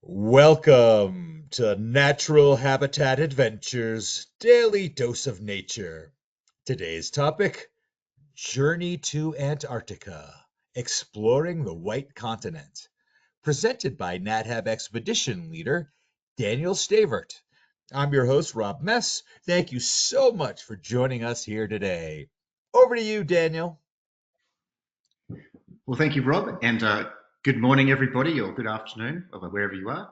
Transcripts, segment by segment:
Welcome to Natural Habitat Adventures Daily Dose of Nature. Today's topic, Journey to Antarctica, Exploring the White Continent, presented by NatHab Expedition Leader Daniel Stavert. I'm your host, Rob Mess. Thank you so much for joining us here today. Over to you, Daniel. Well, thank you, Rob, and good morning, everybody, or good afternoon, or wherever you are.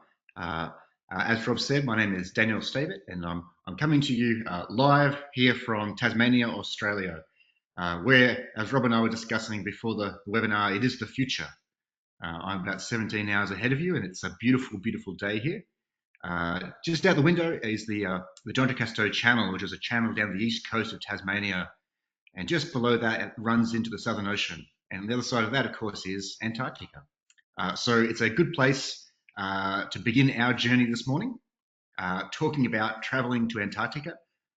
As Rob said, my name is Daniel Stavert, and I'm coming to you live here from Tasmania, Australia, where, as Rob and I were discussing before the webinar, it is the future. I'm about 17 hours ahead of you, and it's a beautiful, beautiful day here. Just out the window is the Doncaster Channel, which is a channel down the east coast of Tasmania, and just below that, it runs into the Southern Ocean. And the other side of that, of course, is Antarctica. So it's a good place to begin our journey this morning, talking about traveling to Antarctica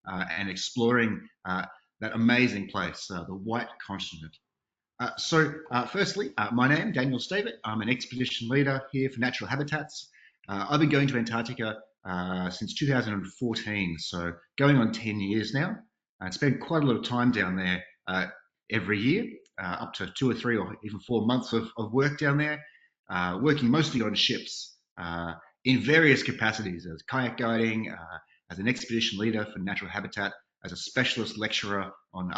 and exploring that amazing place, the White Continent. Firstly, my name, Daniel Stavert. I'm an expedition leader here for Natural Habitats. I've been going to Antarctica since 2014, so going on 10 years now. I spent quite a lot of time down there every year, up to 2 or 3 or even 4 months of work down there, working mostly on ships in various capacities as kayak guiding, as an expedition leader for Natural Habitat, as a specialist lecturer on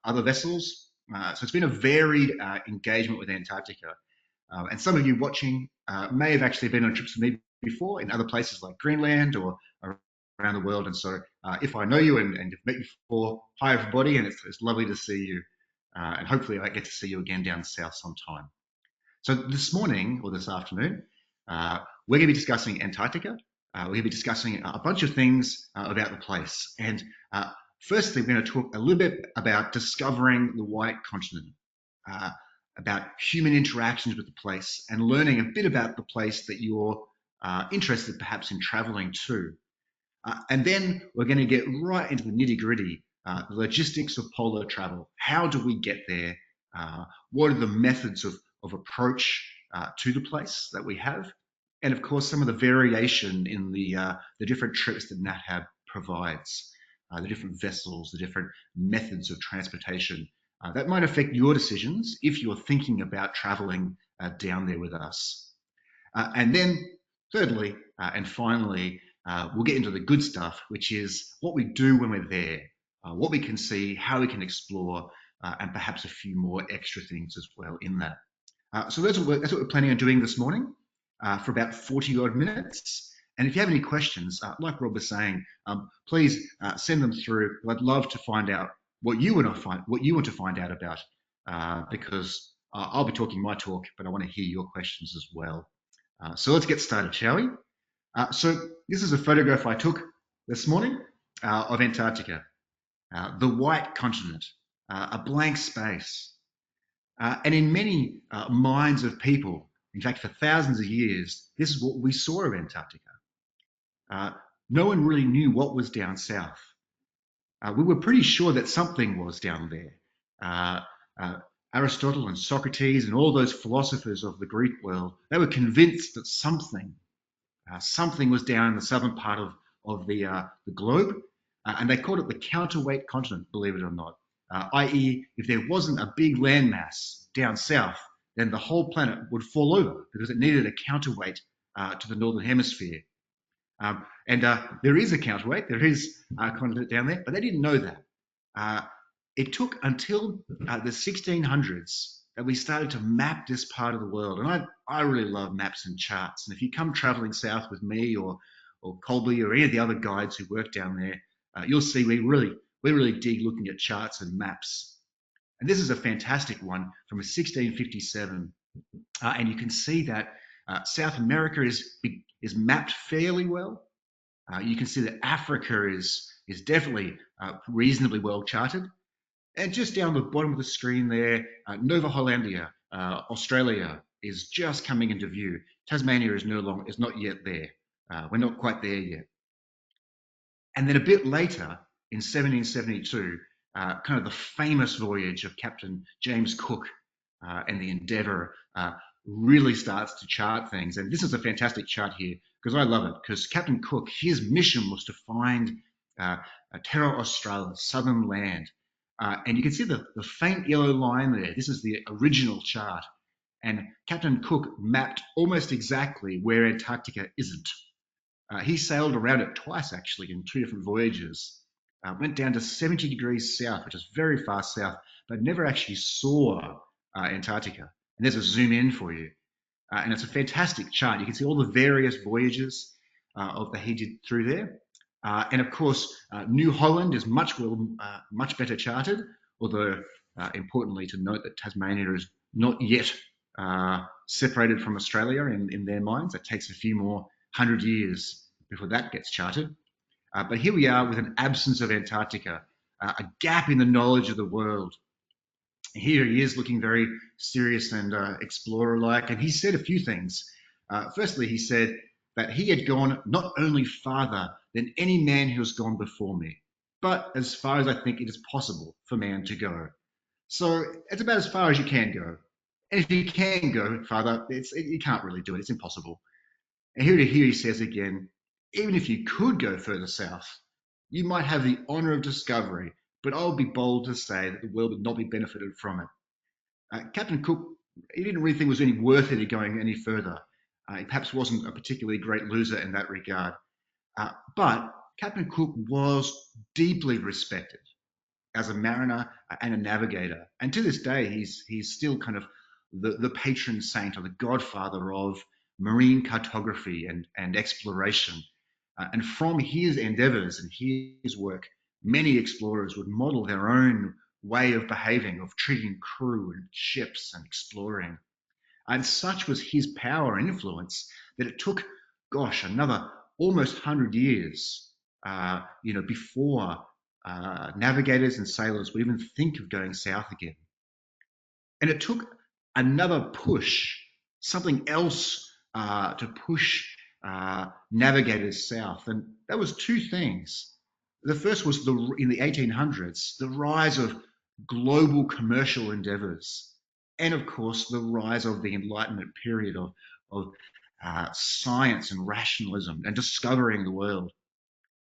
other vessels. So it's been a varied engagement with Antarctica. And some of you watching may have actually been on trips with me before in other places like Greenland or around the world. And so if I know you and have met you before, hi everybody, and it's lovely to see you. And hopefully I get to see you again down south sometime. So this morning or this afternoon, we're going to be discussing Antarctica. We're going to be discussing a bunch of things about the place. And firstly, we're going to talk a little bit about discovering the White Continent, about human interactions with the place, and learning a bit about the place that you're interested perhaps in traveling to. And then we're going to get right into the nitty-gritty, the logistics of polar travel. How do we get there? What are the methods of approach to the place that we have? And of course, some of the variation in the different trips that NatHab provides, the different vessels, the different methods of transportation that might affect your decisions if you're thinking about traveling down there with us. And then thirdly, and finally, we'll get into the good stuff, which is what we do when we're there, what we can see, how we can explore, and perhaps a few more extra things as well in that. So that's what we're planning on doing this morning for about 40 odd minutes. And if you have any questions, like Rob was saying, please send them through. I'd love to find out what you want to find out about, because I'll be talking my talk, but I want to hear your questions as well. So let's get started, shall we? So this is a photograph I took this morning of Antarctica, the White Continent, a blank space. And in many minds of people, in fact, for thousands of years, this is what we saw of Antarctica. No one really knew what was down south. We were pretty sure that something was down there. Aristotle and Socrates and all those philosophers of the Greek world, they were convinced that something was down in the southern part of the globe, and they called it the counterweight continent, believe it or not. I.e., if there wasn't a big landmass down south, then the whole planet would fall over because it needed a counterweight to the northern hemisphere. And there is a counterweight, there is a continent down there, but they didn't know that. It took until the 1600s that we started to map this part of the world. And I really love maps and charts. And if you come traveling south with me or Colby or any of the other guides who work down there, you'll see we really dig looking at charts and maps. And this is a fantastic one from 1657. And you can see that South America is mapped fairly well. You can see that Africa is definitely reasonably well charted. And just down the bottom of the screen there, Nova Hollandia, Australia, is just coming into view. Tasmania is not yet there. We're not quite there yet. And then a bit later, in 1772, kind of the famous voyage of Captain James Cook and the Endeavour really starts to chart things. And this is a fantastic chart here because I love it, because Captain Cook, his mission was to find Terra Australis, southern land. And you can see the faint yellow line there. This is the original chart. And Captain Cook mapped almost exactly where Antarctica isn't. He sailed around it twice, actually, in 2 different voyages. Went down to 70 degrees south, which is very far south, but never actually saw Antarctica. And there's a zoom in for you. And it's a fantastic chart. You can see all the various voyages that he did through there. And of course, New Holland is much better charted, although importantly to note that Tasmania is not yet separated from Australia in their minds. It takes a few more 100 years before that gets charted. But here we are with an absence of Antarctica, a gap in the knowledge of the world. Here he is looking very serious and explorer-like, and he said a few things. Firstly, he said that he had gone not only farther than any man who has gone before me, but as far as I think it is possible for man to go. So it's about as far as you can go. And if you can go farther, you can't really do it. It's impossible. And here he says again, even if you could go further south, you might have the honour of discovery, but I would be bold to say that the world would not be benefited from it. Captain Cook, he didn't really think it was any worth it going any further. He perhaps wasn't a particularly great loser in that regard. But Captain Cook was deeply respected as a mariner and a navigator. And to this day, he's still kind of the patron saint or the godfather of marine cartography and exploration. And from his endeavors and his work, many explorers would model their own way of behaving, of treating crew and ships and exploring. And such was his power and influence that it took, gosh, another almost 100 years, before navigators and sailors would even think of going south again. And it took another push, something else to push navigators south. And that was two things. The first was in the 1800s, the rise of global commercial endeavors. And of course, the rise of the Enlightenment period of science and rationalism and discovering the world.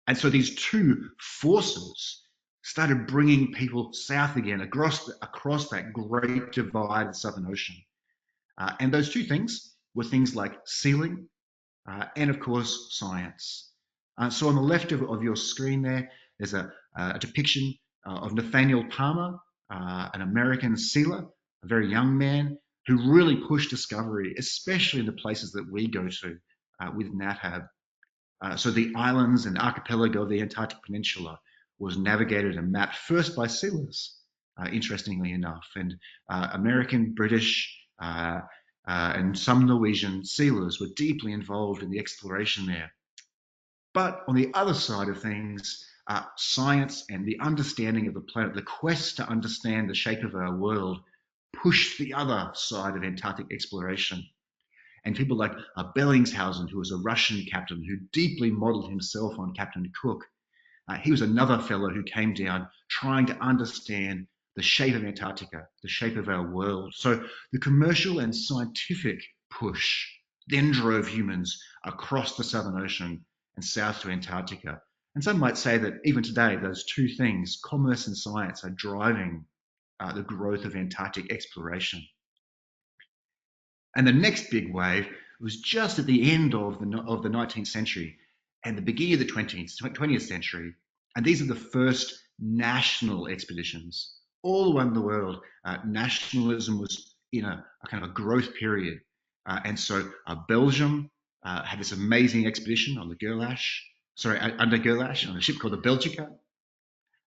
And so these two forces started bringing people south again across that great divide of the Southern Ocean. And those two things were things like sealing and, of course, science. So on the left of your screen there, there's a depiction of Nathaniel Palmer, an American sealer, a very young man who really pushed discovery, especially in the places that we go to with NatHab. So the islands and archipelago of the Antarctic Peninsula was navigated and mapped first by sealers, interestingly enough, and American, British, and some Norwegian sealers were deeply involved in the exploration there. But on the other side of things, science and the understanding of the planet, the quest to understand the shape of our world, pushed the other side of Antarctic exploration. And people like Bellingshausen, who was a Russian captain who deeply modeled himself on Captain Cook. He was another fellow who came down trying to understand the shape of Antarctica, the shape of our world. So the commercial and scientific push then drove humans across the Southern Ocean and south to Antarctica. And some might say that even today, those two things, commerce and science, are driving the growth of Antarctic exploration. And the next big wave was just at the end of the 19th century and the beginning of the 20th century. And these are the first national expeditions. All around the world, nationalism was in a kind of a growth period. And so Belgium had this amazing expedition on under Gerlache, on a ship called the Belgica.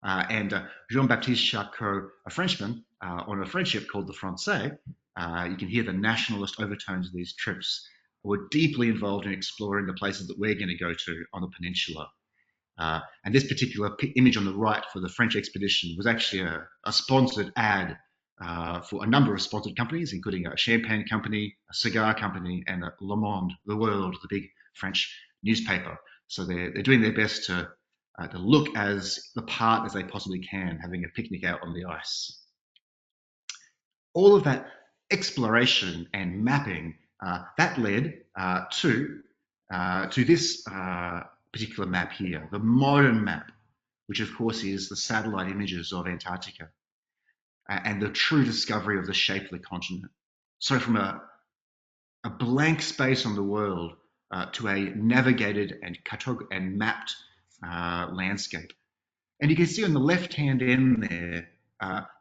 And Jean-Baptiste Charcot, a Frenchman, on a French ship called the Francais. You can hear the nationalist overtones of these trips. Were deeply involved in exploring the places that we're going to go to on the peninsula. And this particular image on the right for the French expedition was actually a sponsored ad for a number of sponsored companies, including a champagne company, a cigar company, and Le Monde, The World, the big French newspaper. So they're doing their best to look as the part as they possibly can, having a picnic out on the ice. All of that exploration and mapping that led to this particular map here, the modern map, which of course is the satellite images of Antarctica and the true discovery of the shape of the continent. So from a blank space on the world to a navigated and mapped landscape. And you can see on the left-hand end there,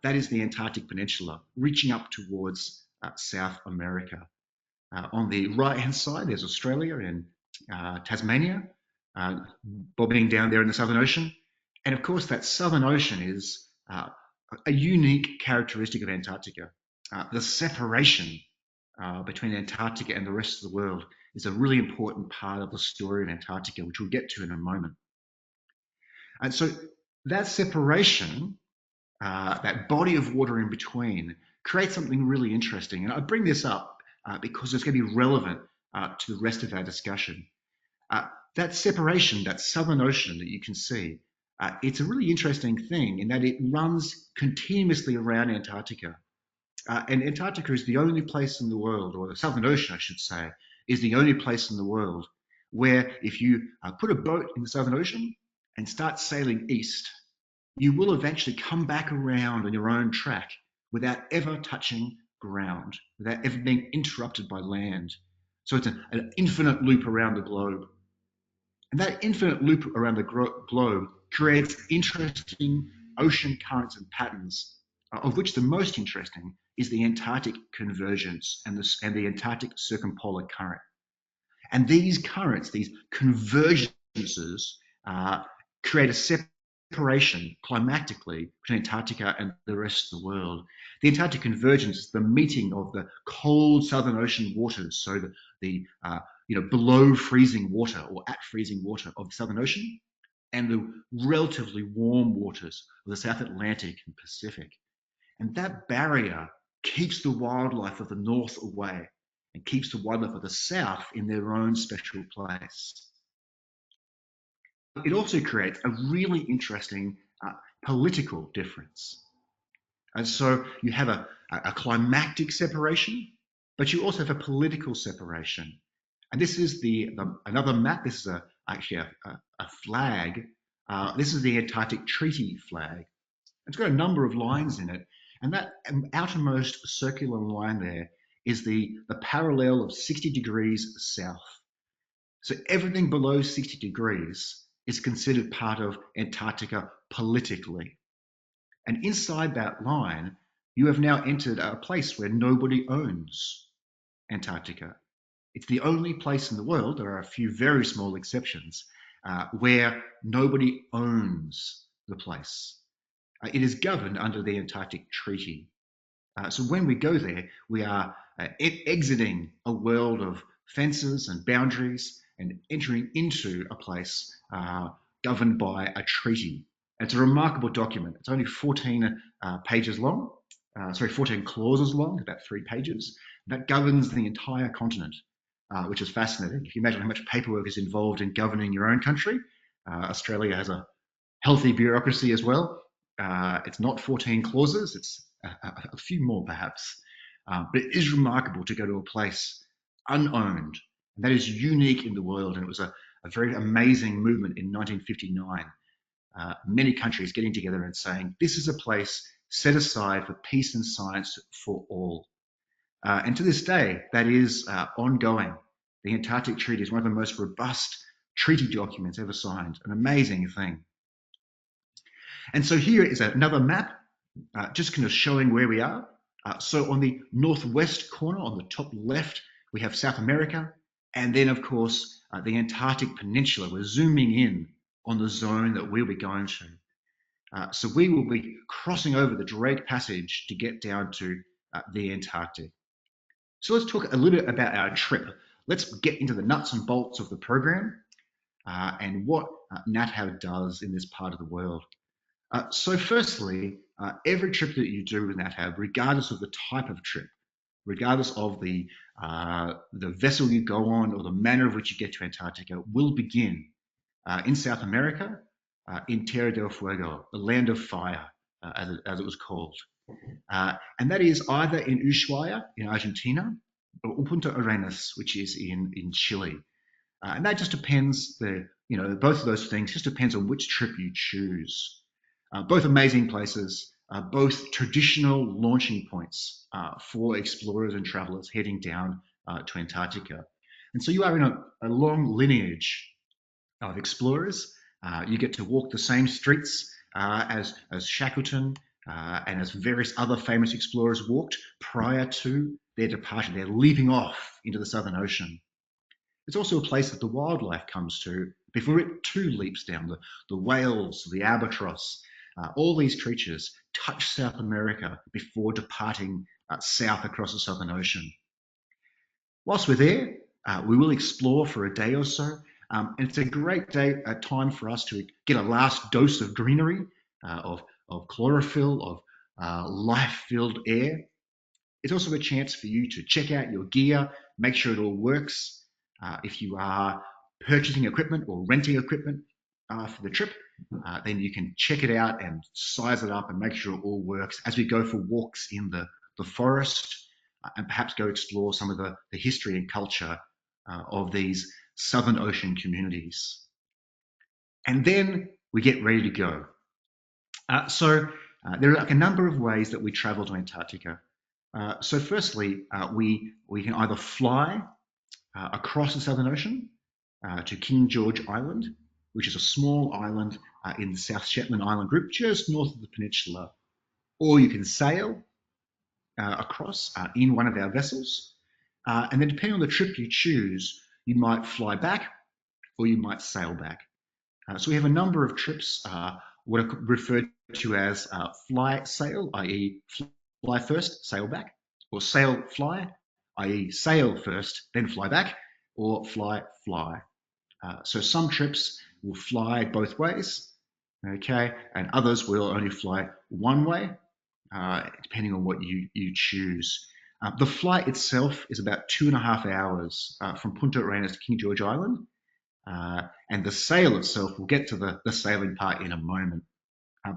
that is the Antarctic Peninsula, reaching up towards South America. On the right-hand side, there's Australia and Tasmania, bobbing down there in the Southern Ocean. And of course, that Southern Ocean is a unique characteristic of Antarctica. The separation between Antarctica and the rest of the world is a really important part of the story of Antarctica, which we'll get to in a moment. And so that separation, that body of water in between, creates something really interesting. And I bring this up because it's going to be relevant to the rest of our discussion. That separation, that Southern Ocean that you can see, it's a really interesting thing in that it runs continuously around Antarctica. And Antarctica is the only place in the world, or the Southern Ocean, I should say, is the only place in the world where if you put a boat in the Southern Ocean and start sailing east, you will eventually come back around on your own track without ever touching ground, without ever being interrupted by land. So it's an infinite loop around the globe. And that infinite loop around the globe creates interesting ocean currents and patterns, of which the most interesting is the Antarctic convergence and the Antarctic circumpolar current. And these currents, these convergences, create a separation climatically between Antarctica and the rest of the world. The Antarctic convergence is the meeting of the cold Southern Ocean waters, so the below freezing water or at freezing water of the Southern Ocean, and the relatively warm waters of the South Atlantic and Pacific. And that barrier keeps the wildlife of the north away and keeps the wildlife of the south in their own special place. It also creates a really interesting political difference. And so you have a climactic separation, but you also have a political separation. And this is another map. This is actually a flag. This is the Antarctic Treaty flag. It's got a number of lines in it. And that outermost circular line there is the parallel of 60 degrees south. So everything below 60 degrees is considered part of Antarctica politically. And inside that line, you have now entered a place where nobody owns Antarctica. It's the only place in the world, there are a few very small exceptions, where nobody owns the place. It is governed under the Antarctic Treaty. So when we go there, we are exiting a world of fences and boundaries and entering into a place governed by a treaty. It's a remarkable document. It's only 14 pages long, 14 clauses long, about 3 pages. That governs the entire continent, which is fascinating. If you imagine how much paperwork is involved in governing your own country, Australia has a healthy bureaucracy as well. It's not 14 clauses, it's a few more perhaps. But it is remarkable to go to a place unowned. And that is unique in the world. And it was a very amazing movement in 1959. Many countries getting together and saying, this is a place set aside for peace and science for all. And to this day, that is ongoing. The Antarctic Treaty is one of the most robust treaty documents ever signed, an amazing thing. And so here is another map, just kind of showing where we are. So on the northwest corner, on the top left, we have South America. And then, of course, the Antarctic Peninsula. We're zooming in on the zone that we'll be going to. So we will be crossing over the Drake Passage to get down to the Antarctic. So let's talk a little bit about our trip. Let's get into the nuts and bolts of the program and what NatHab does in this part of the world. So firstly, every trip that you do with NatHab, regardless of the type of trip, regardless of the vessel you go on or the manner of which you get to Antarctica, will begin in South America, in Tierra del Fuego, the land of fire, as it was called. And that is either in Ushuaia in Argentina or Punta Arenas, which is in Chile. And that just depends, both of those things just depends on which trip you choose. Both amazing places, both traditional launching points for explorers and travelers heading down to Antarctica. And so you are in a long lineage of explorers. You get to walk the same streets as Shackleton and as various other famous explorers walked prior to their departure. They're leaping off into the Southern Ocean. It's also a place that the wildlife comes to before it too leaps down. The whales, the albatross, all these creatures touch South America before departing south across the Southern Ocean. Whilst we're there, we will explore for a day or so. And it's a great time for us to get a last dose of greenery, of chlorophyll, of life-filled air. It's also a chance for you to check out your gear, make sure it all works. If you are purchasing equipment or renting equipment for the trip, then you can check it out and size it up and make sure it all works as we go for walks in the forest and perhaps go explore some of the history and culture of these Southern Ocean communities. And then we get ready to go. So there are a number of ways that we travel to Antarctica. So firstly, we can either fly across the Southern Ocean to King George Island, which is a small island in the South Shetland Island group, just north of the peninsula. Or you can sail across in one of our vessels. And then depending on the trip you choose, you might fly back or you might sail back. So we have a number of trips, what are referred to as fly sail, i.e. fly first, sail back, or sail fly, i.e. sail first, then fly back, or fly fly. So some trips will fly both ways, okay, and others will only fly one way, depending on what you choose. The flight itself is about 2.5 hours from Punta Arenas to King George Island, and the sail itself, we'll get to the sailing part in a moment.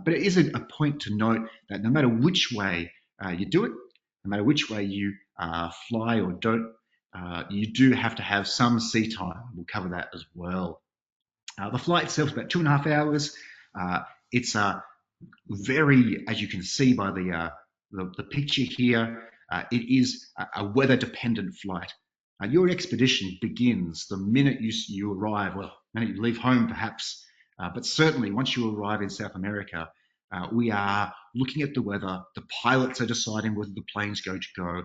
But it is a point to note that no matter which way you do it, no matter which way you fly or don't, you do have to have some sea time. We'll cover that as well. The flight itself is about 2.5 hours. It's very, as you can see by the picture here, it is a weather-dependent flight. Your expedition begins the minute you arrive, well, the minute you leave home perhaps, but certainly once you arrive in South America, we are looking at the weather. The pilots are deciding whether the plane's going to go,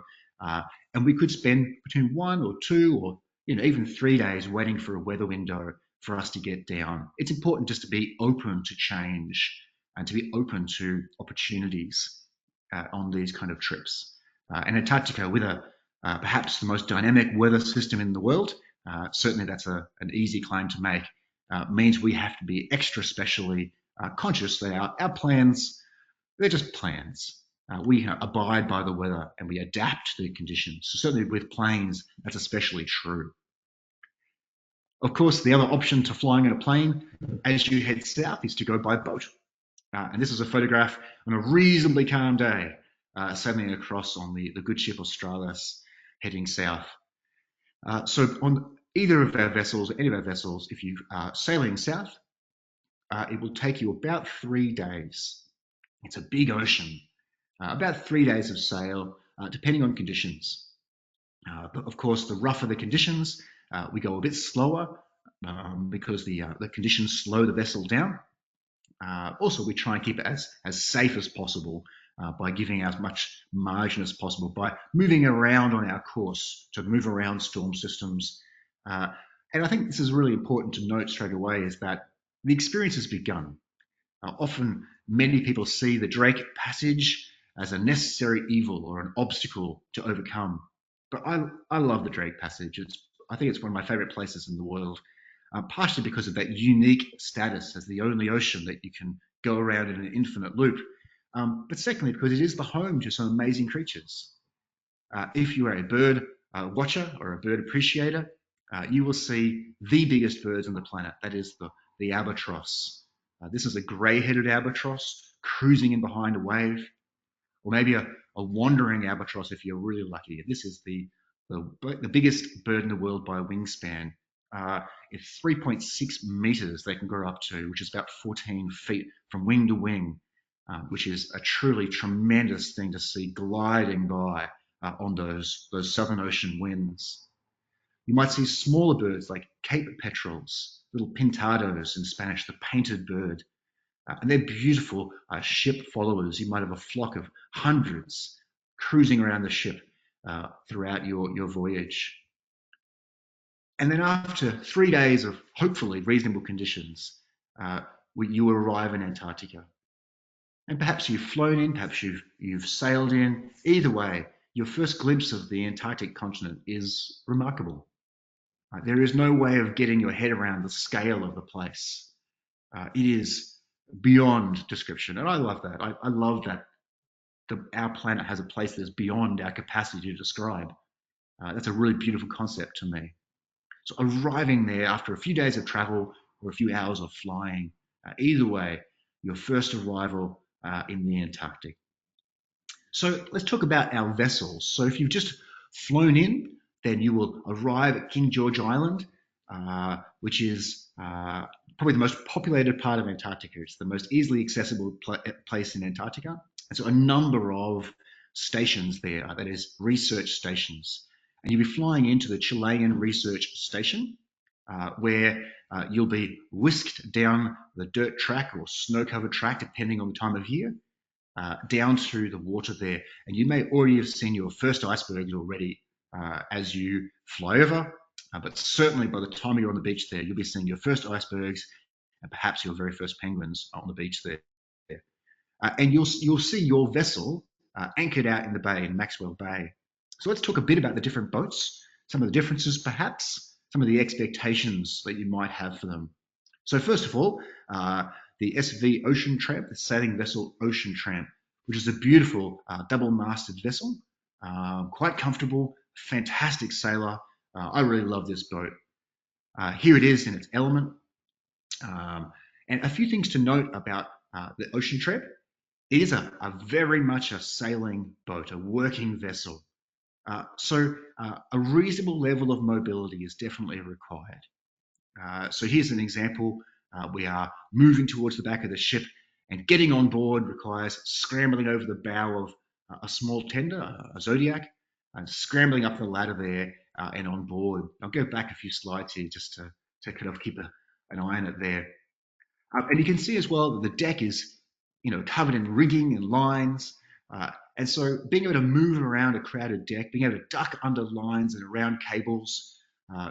and we could spend between 1 or 2 or even 3 days waiting for a weather window for us to get down. It's important just to be open to change and to be open to opportunities on these kind of trips. And Antarctica, with perhaps the most dynamic weather system in the world, certainly that's an easy claim to make, means we have to be extra specially conscious that our plans, they're just plans. We abide by the weather and we adapt to the conditions. So certainly with planes, that's especially true. Of course, the other option to flying in a plane as you head south is to go by boat. And this is a photograph on a reasonably calm day, sailing across on the good ship Australis heading south. So on either of our vessels, any of our vessels, if you are sailing south, it will take you about 3 days. It's a big ocean, about 3 days of sail, depending on conditions. But of course, the rougher the conditions, we go a bit slower because the conditions slow the vessel down. Also, we try and keep it as safe as possible by giving as much margin as possible, by moving around on our course to move around storm systems. And I think this is really important to note straight away is that the experience has begun. Often, many people see the Drake Passage as a necessary evil or an obstacle to overcome. But I love the Drake Passage. I think it's one of my favorite places in the world, partially because of that unique status as the only ocean that you can go around in an infinite loop. But secondly, because it is the home to some amazing creatures. If you are a bird watcher or a bird appreciator, you will see the biggest birds on the planet. That is the albatross. This is a grey-headed albatross cruising in behind a wave. or maybe a wandering albatross if you're really lucky. This is the biggest bird in the world by wingspan. It's 3.6 meters they can grow up to, which is about 14 feet from wing to wing, which is a truly tremendous thing to see gliding by on those Southern Ocean winds. You might see smaller birds like Cape petrels, little pintados in Spanish, the painted bird. And they're beautiful ship followers. You might have a flock of hundreds cruising around the ship throughout your voyage. And then after 3 days of hopefully reasonable conditions, you arrive in Antarctica. And perhaps you've flown in, perhaps you've sailed in. Either way, your first glimpse of the Antarctic continent is remarkable. There is no way of getting your head around the scale of the place. It is beyond description, and I love that. I love that our planet has a place that is beyond our capacity to describe. That's a really beautiful concept to me. So arriving there after a few days of travel or a few hours of flying, either way, your first arrival in the Antarctic. So let's talk about our vessels. So if you've just flown in, then you will arrive at King George Island, which is probably the most populated part of Antarctica. It's the most easily accessible place in Antarctica. And so a number of stations there, that is research stations. And you'll be flying into the Chilean Research Station, where you'll be whisked down the dirt track or snow-covered track, depending on the time of year, down through the water there. And you may already have seen your first icebergs already as you fly over, but certainly by the time you're on the beach there, you'll be seeing your first icebergs and perhaps your very first penguins on the beach there. And you'll see your vessel anchored out in the bay, in Maxwell Bay. So let's talk a bit about the different boats, some of the differences perhaps, some of the expectations that you might have for them. So first of all, the SV Ocean Tramp, the sailing vessel Ocean Tramp, which is a beautiful double-masted vessel, quite comfortable, fantastic sailor. I really love this boat. Here it is in its element. And a few things to note about the Ocean Tramp. It is a very much a sailing boat, a working vessel. So a reasonable level of mobility is definitely required. So here's an example. We are moving towards the back of the ship, and getting on board requires scrambling over the bow of a small tender, a Zodiac, and scrambling up the ladder there and on board. I'll go back a few slides here just to kind of keep an eye on it there. And you can see as well that the deck is, covered in rigging and lines. And so being able to move around a crowded deck, being able to duck under lines and around cables,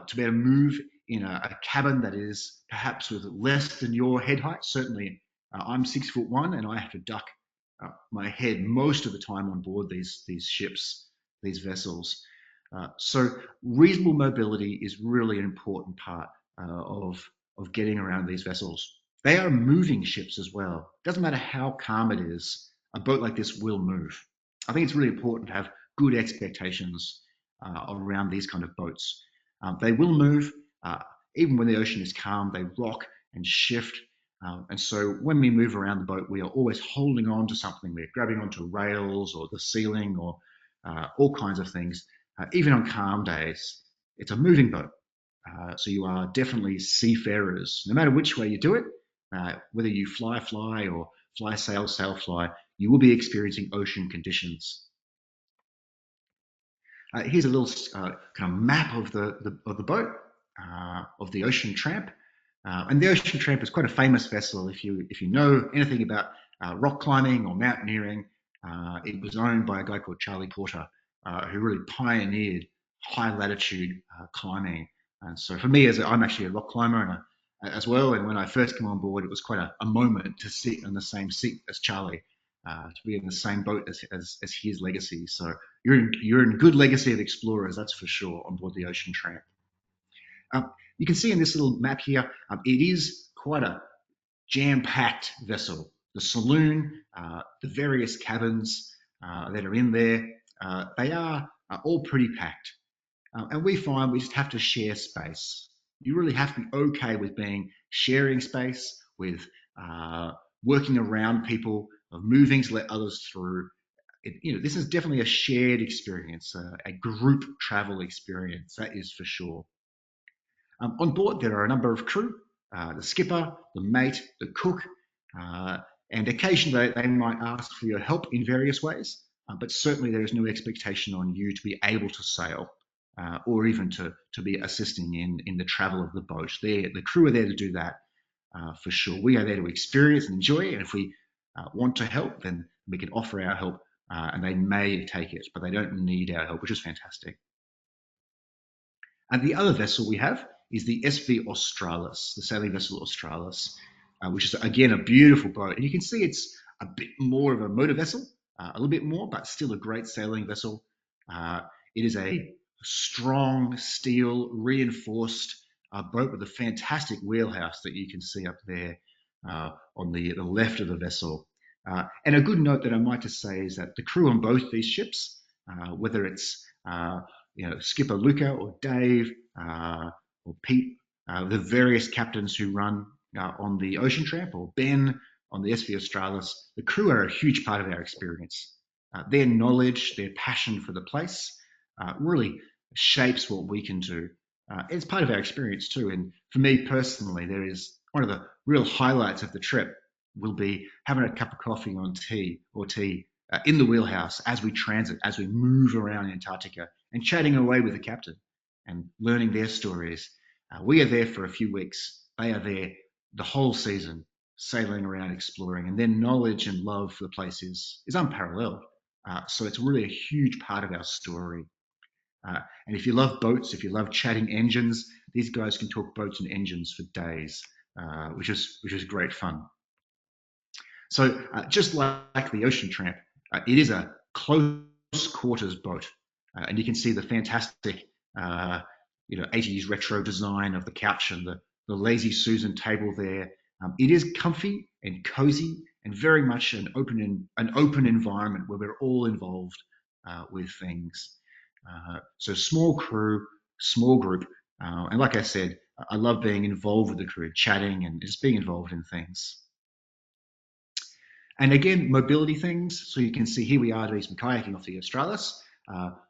to be able to move in a cabin that is perhaps with less than your head height. Certainly, I'm 6'1" and I have to duck my head most of the time on board these ships, these vessels. So reasonable mobility is really an important part of getting around these vessels. They are moving ships as well. Doesn't matter how calm it is, a boat like this will move. I think it's really important to have good expectations around these kind of boats. They will move, even when the ocean is calm, they rock and shift. And so when we move around the boat, we are always holding on to something. We're grabbing onto rails or the ceiling or all kinds of things. Even on calm days, it's a moving boat. So you are definitely seafarers. No matter which way you do it, whether you fly or fly, sail, fly, you will be experiencing ocean conditions. Here's a little kind of map of the boat, of the Ocean Tramp. And the Ocean Tramp is quite a famous vessel. If you know anything about rock climbing or mountaineering, it was owned by a guy called Charlie Porter, who really pioneered high latitude climbing. And so for me, I'm actually a rock climber as well. And when I first came on board, it was quite a moment to sit in the same seat as Charlie, to be in the same boat as his legacy. So you're in good legacy of explorers, that's for sure, on board the Ocean Tramp. You can see in this little map here, it is quite a jam-packed vessel. The saloon, the various cabins that are in there, they are all pretty packed. And we find we just have to share space. You really have to be okay with sharing space, with working around people, of moving to let others through. this is definitely a shared experience, a group travel experience, that is for sure. On board, there are a number of crew, the skipper, the mate, the cook, and occasionally they might ask for your help in various ways, but certainly there is no expectation on you to be able to sail or even to be assisting in the travel of the boat. The crew are there to do that for sure. We are there to experience and enjoy, and if we want to help, then we can offer our help, and they may take it, but they don't need our help, which is fantastic. And the other vessel we have is the SV Australis, the sailing vessel Australis, which is again a beautiful boat. And you can see it's a bit more of a motor vessel, a little bit more, but still a great sailing vessel. It is a strong steel reinforced boat with a fantastic wheelhouse that you can see up there on the left of the vessel. And a good note that I might just say is that the crew on both these ships, whether it's Skipper Luca or Dave or Pete, the various captains who run on the Ocean Tramp, or Ben on the SV Australis, the crew are a huge part of our experience. Their knowledge, their passion for the place really shapes what we can do. It's part of our experience too. And for me personally, there is one of the real highlights of the trip will be having a cup of coffee or tea in the wheelhouse as we transit, as we move around Antarctica, and chatting away with the captain and learning their stories. We are there for a few weeks. They are there the whole season, sailing around, exploring, and their knowledge and love for the place is unparalleled. So it's really a huge part of our story. And if you love boats, if you love chatting engines, these guys can talk boats and engines for days, which is great fun. So just like the Ocean Tramp, it is a close quarters boat, and you can see the fantastic 80s retro design of the couch and the lazy Susan table there. It is comfy and cozy and very much an open environment where we're all involved with things. So small crew, small group, and like I said, I love being involved with the crew, chatting and just being involved in things. And again, mobility things. So you can see here we are doing some kayaking off the Australis,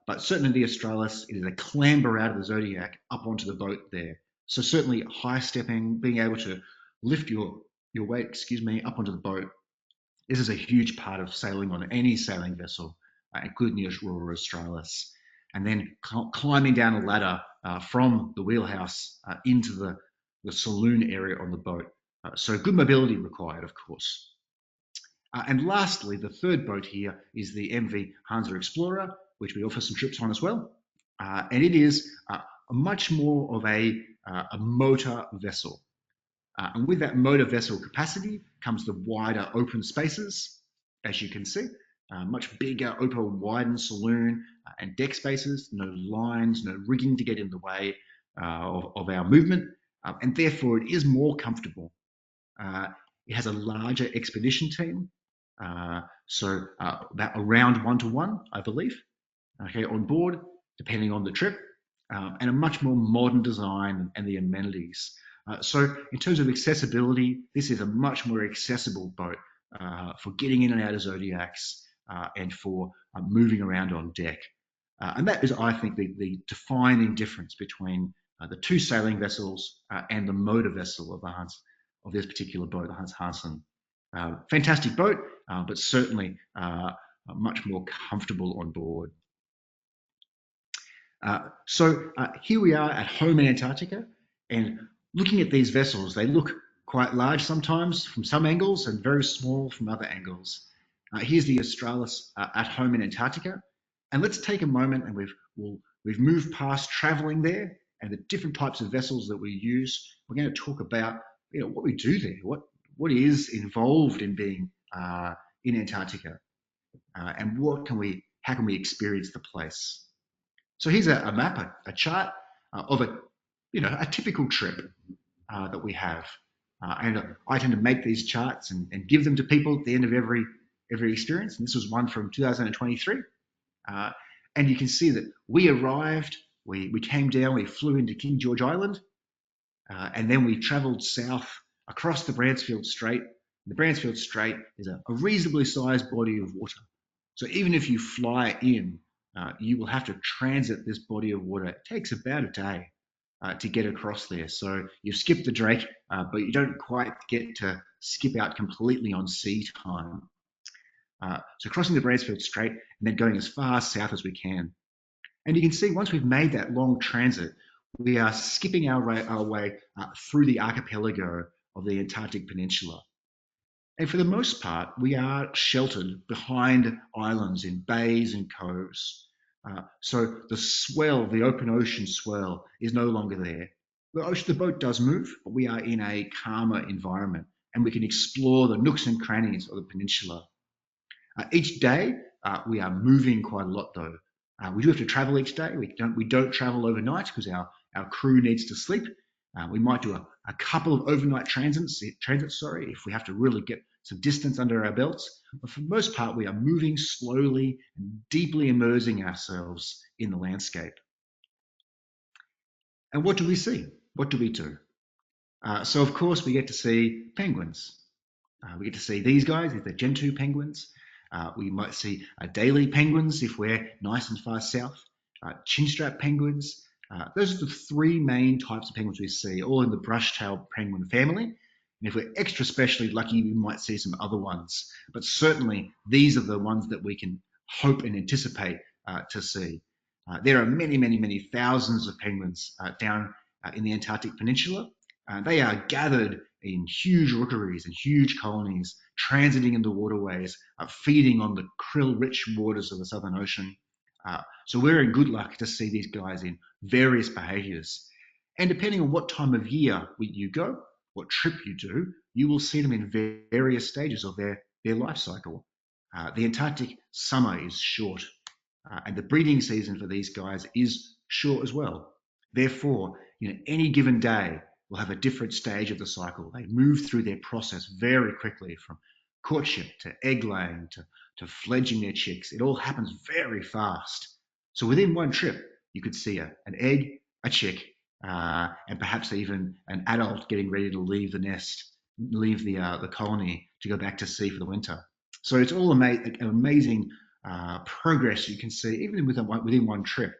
but certainly the Australis, it is a clamber out of the Zodiac up onto the boat there. So certainly high stepping, being able to lift your weight, up onto the boat. This is a huge part of sailing on any sailing vessel, including the Royal Australis. And then climbing down a ladder from the wheelhouse into the saloon area on the boat. So good mobility required, of course. And lastly, the third boat here is the MV Hansa Explorer, which we offer some trips on as well. And it is much more of a motor vessel. And with that motor vessel capacity comes the wider open spaces, as you can see. Much bigger, open, widened saloon and deck spaces, no lines, no rigging to get in the way of our movement. And therefore, it is more comfortable. It has a larger expedition team. So about around 1-to-1, I believe, on board, depending on the trip, and a much more modern design and the amenities. So in terms of accessibility, this is a much more accessible boat for getting in and out of Zodiacs and for moving around on deck. And that is, I think, the defining difference between the two sailing vessels and the motor vessel of this particular boat, the Hans Hansen. Fantastic boat, but certainly much more comfortable on board. So here we are at home in Antarctica, and looking at these vessels, they look quite large sometimes from some angles and very small from other angles. Here's the Australis at home in Antarctica, and let's take a moment and we've moved past traveling there and the different types of vessels that we use. We're going to talk about what we do there, what is involved in being in Antarctica, and how can we experience the place. So here's a map, a chart of a typical trip that we have, and I tend to make these charts and give them to people at the end of every experience. And this was one from 2023, and you can see that we arrived, we came down, we flew into King George Island, and then we travelled south across the Bransfield Strait. The Bransfield Strait is a reasonably sized body of water, So even if you fly in, you will have to transit this body of water. It takes about a day to get across there. So you've skipped the Drake, but you don't quite get to skip out completely on sea time. So crossing the Bransfield Strait and then going as far south as we can. And you can see once we've made that long transit, we are skipping our way through the archipelago of the Antarctic Peninsula. And for the most part, we are sheltered behind islands in bays and coves. So the swell, the open ocean swell, is no longer there. The boat does move, but we are in a calmer environment and we can explore the nooks and crannies of the peninsula. Each day, we are moving quite a lot though. We do have to travel each day. We don't travel overnight because our crew needs to sleep. We might do a couple of overnight transits, if we have to really get some distance under our belts. But for the most part, we are moving slowly and deeply immersing ourselves in the landscape. And what do we see? What do we do? So of course, we get to see penguins. We get to see these guys, they're Gentoo penguins. We might see daily penguins if we're nice and far south, chinstrap penguins. Those are the three main types of penguins we see, all in the brush-tailed penguin family. And if we're extra specially lucky, we might see some other ones. But certainly, these are the ones that we can hope and anticipate to see. There are many, many, many thousands of penguins down in the Antarctic Peninsula. They are gathered in huge rookeries and huge colonies, transiting in the waterways, feeding on the krill-rich waters of the Southern Ocean. So we're in good luck to see these guys in various behaviours. And depending on what time of year you go, what trip you do, you will see them in various stages of their life cycle. The Antarctic summer is short, and the breeding season for these guys is short as well. Therefore, any given day will have a different stage of the cycle. They move through their process very quickly, from courtship to egg laying to fledging their chicks. It all happens very fast. So within one trip, you could see an egg, a chick, and perhaps even an adult getting ready to leave the nest, leave the colony to go back to sea for the winter. So it's all an amazing progress you can see even within one trip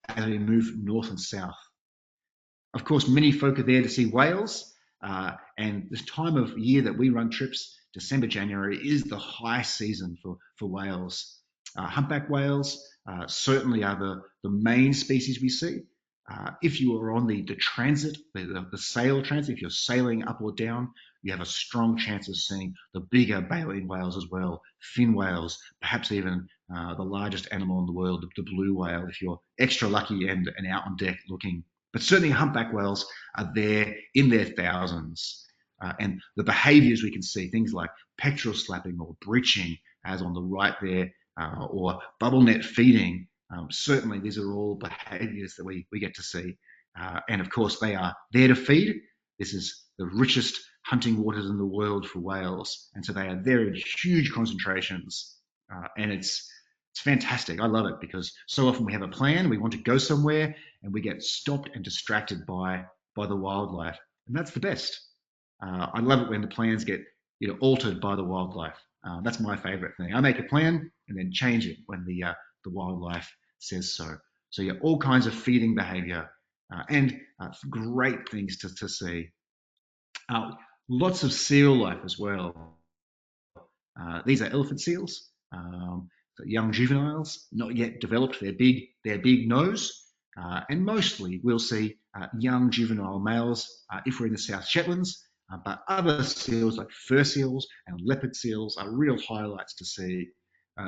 as we move north and south. Of course, many folk are there to see whales, and the time of year that we run trips, December, January, is the high season for whales. Humpback whales certainly are the main species we see. If you are on the transit, the sail transit, if you're sailing up or down, you have a strong chance of seeing the bigger baleen whales as well, fin whales, perhaps even the largest animal in the world, the blue whale, if you're extra lucky and out on deck looking. But certainly humpback whales are there in their thousands. And the behaviours we can see, things like pectoral slapping or breaching, as on the right there, or bubble net feeding, certainly these are all behaviours that we get to see. And of course, they are there to feed. This is the richest hunting waters in the world for whales. And so they are there in huge concentrations. And it's fantastic. I love it because so often we have a plan, we want to go somewhere, and we get stopped and distracted by the wildlife. And that's the best. I love it when the plans get altered by the wildlife. That's my favorite thing. I make a plan and then change it when the wildlife says so. So yeah, all kinds of feeding behavior and great things to see. Lots of seal life as well. These are elephant seals, young juveniles, not yet developed their big nose, and mostly we'll see young juvenile males if we're in the South Shetlands. But other seals like fur seals and leopard seals are real highlights to see,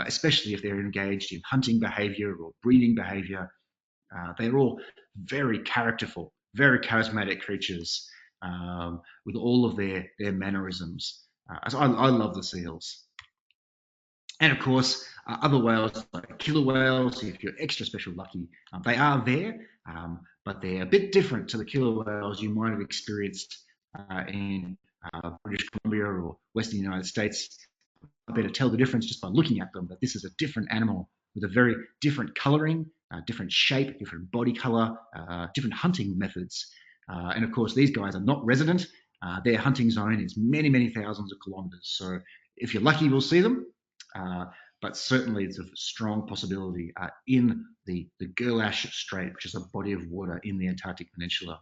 especially if they're engaged in hunting behaviour or breeding behaviour. They're all very characterful, very charismatic creatures with all of their mannerisms. So I love the seals. And of course, other whales like killer whales, if you're extra special lucky, they are there, but they're a bit different to the killer whales you might have experienced in British Columbia or Western United States. I better tell the difference just by looking at them, that this is a different animal with a very different colouring, different shape, different body colour, different hunting methods. And of course, these guys are not resident. Their hunting zone is many, many thousands of kilometres. So if you're lucky, we'll see them. but certainly it's a strong possibility in the Gerlache Strait, which is a body of water in the Antarctic Peninsula.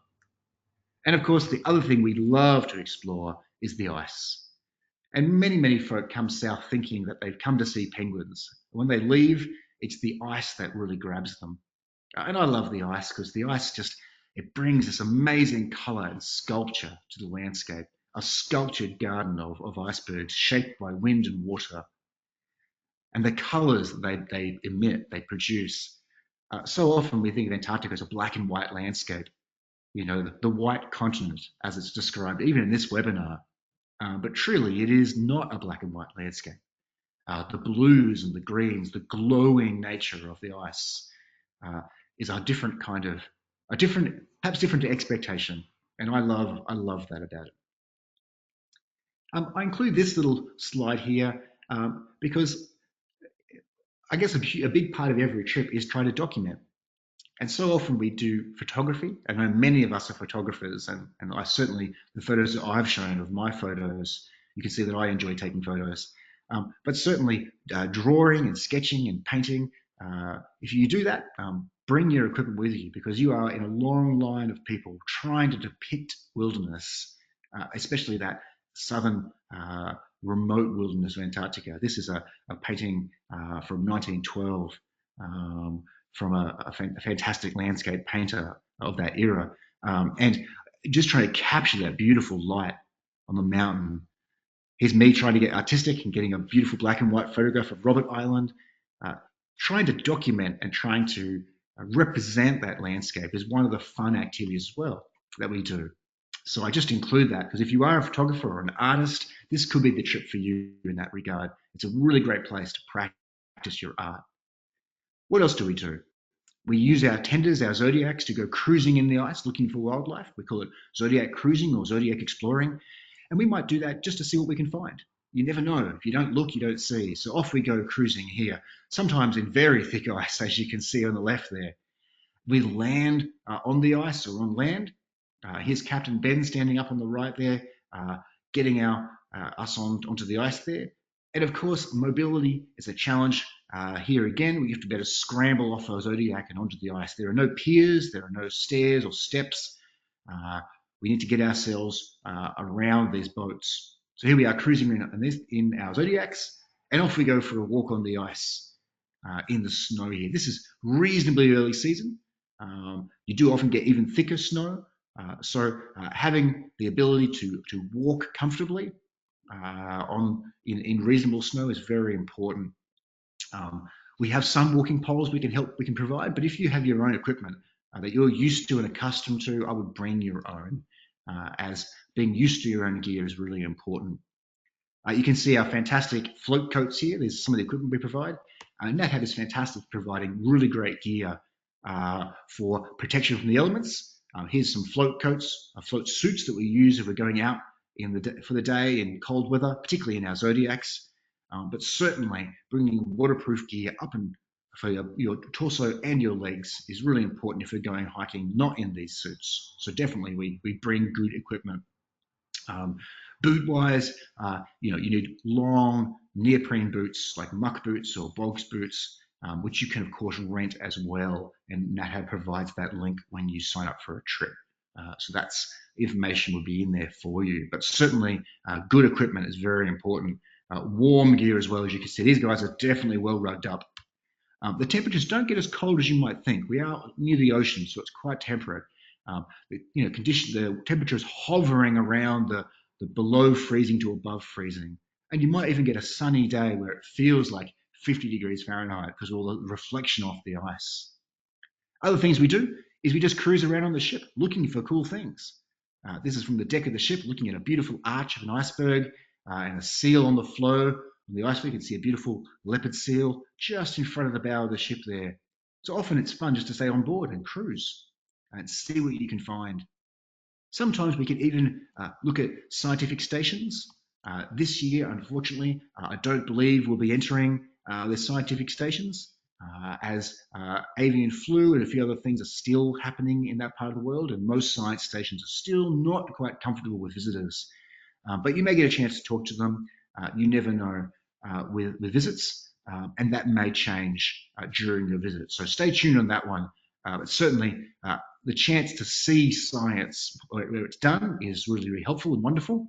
And of course, the other thing we love to explore is the ice. And many folk come south thinking that they've come to see penguins. When they leave, it's the ice that really grabs them. And I love the ice because the ice it brings this amazing colour and sculpture to the landscape, a sculptured garden of icebergs shaped by wind and water. And the colours that they emit, they produce. So often we think of Antarctica as a black and white landscape, the white continent as it's described, even in this webinar. But truly, it is not a black and white landscape. The blues and the greens, the glowing nature of the ice is perhaps different to expectation. And I love that about it. I include this little slide here because I guess a big part of every trip is trying to document. And so often we do photography. I know many of us are photographers, and I certainly, the photos that I've shown of my photos, you can see that I enjoy taking photos. But certainly drawing and sketching and painting, if you do that, bring your equipment with you because you are in a long line of people trying to depict wilderness, especially that southern remote wilderness of Antarctica. This is a painting from 1912 from a fantastic landscape painter of that era. And just trying to capture that beautiful light on the mountain. Here's me trying to get artistic and getting a beautiful black and white photograph of Robert Island. Trying to document and trying to represent that landscape is one of the fun activities as well that we do. So I just include that because if you are a photographer or an artist, this could be the trip for you in that regard. It's a really great place to practice your art. What else do we do? We use our tenders, our Zodiacs, to go cruising in the ice looking for wildlife. We call it Zodiac cruising or Zodiac exploring. And we might do that just to see what we can find. You never know. If you don't look, you don't see. So off we go cruising here, sometimes in very thick ice, as you can see on the left there. We land on the ice or on land. Here's Captain Ben standing up on the right there, getting us onto the ice there. And of course, mobility is a challenge. Here again, we have to better scramble off our Zodiac and onto the ice. There are no piers, there are no stairs or steps. We need to get ourselves around these boats. So here we are cruising in our Zodiacs, and off we go for a walk on the ice in the snow here. This is reasonably early season. You do often get even thicker snow. So having the ability to walk comfortably in reasonable snow is very important. We have some walking poles we can provide, but if you have your own equipment that you're used to and accustomed to, I would bring your own, as being used to your own gear is really important. You can see our fantastic float coats here. There's some of the equipment we provide. NatHab is fantastic, providing really great gear for protection from the elements. Here's some float coats, float suits that we use if we're going out for the day in cold weather, particularly in our Zodiacs. But certainly bringing waterproof gear up and for your torso and your legs is really important if we're going hiking not in these suits. So definitely we bring good equipment. Boot-wise, you need long neoprene boots like muck boots or bogs boots, which you can of course rent as well, and NatHab provides that link when you sign up for a trip. So that's information will be in there for you. But certainly good equipment is very important. Warm gear as well. As you can see, these guys are definitely well rugged up. The temperatures don't get as cold as you might think. We are near the ocean, so it's quite temperate. The temperature is hovering around the below freezing to above freezing. And you might even get a sunny day where it feels like 50 degrees Fahrenheit because of all the reflection off the ice. Other things we do is we just cruise around on the ship looking for cool things. This is from the deck of the ship, looking at a beautiful arch of an iceberg and a seal on the floe. On the iceberg, you can see a beautiful leopard seal just in front of the bow of the ship there. So often it's fun just to stay on board and cruise and see what you can find. Sometimes we can even look at scientific stations. This year, unfortunately, I don't believe we'll be entering the scientific stations as avian flu and a few other things are still happening in that part of the world, and most science stations are still not quite comfortable with visitors. But you may get a chance to talk to them. You never know with visits. and that may change during your visit. So stay tuned on that one. But certainly, the chance to see science where it's done is really, really helpful and wonderful.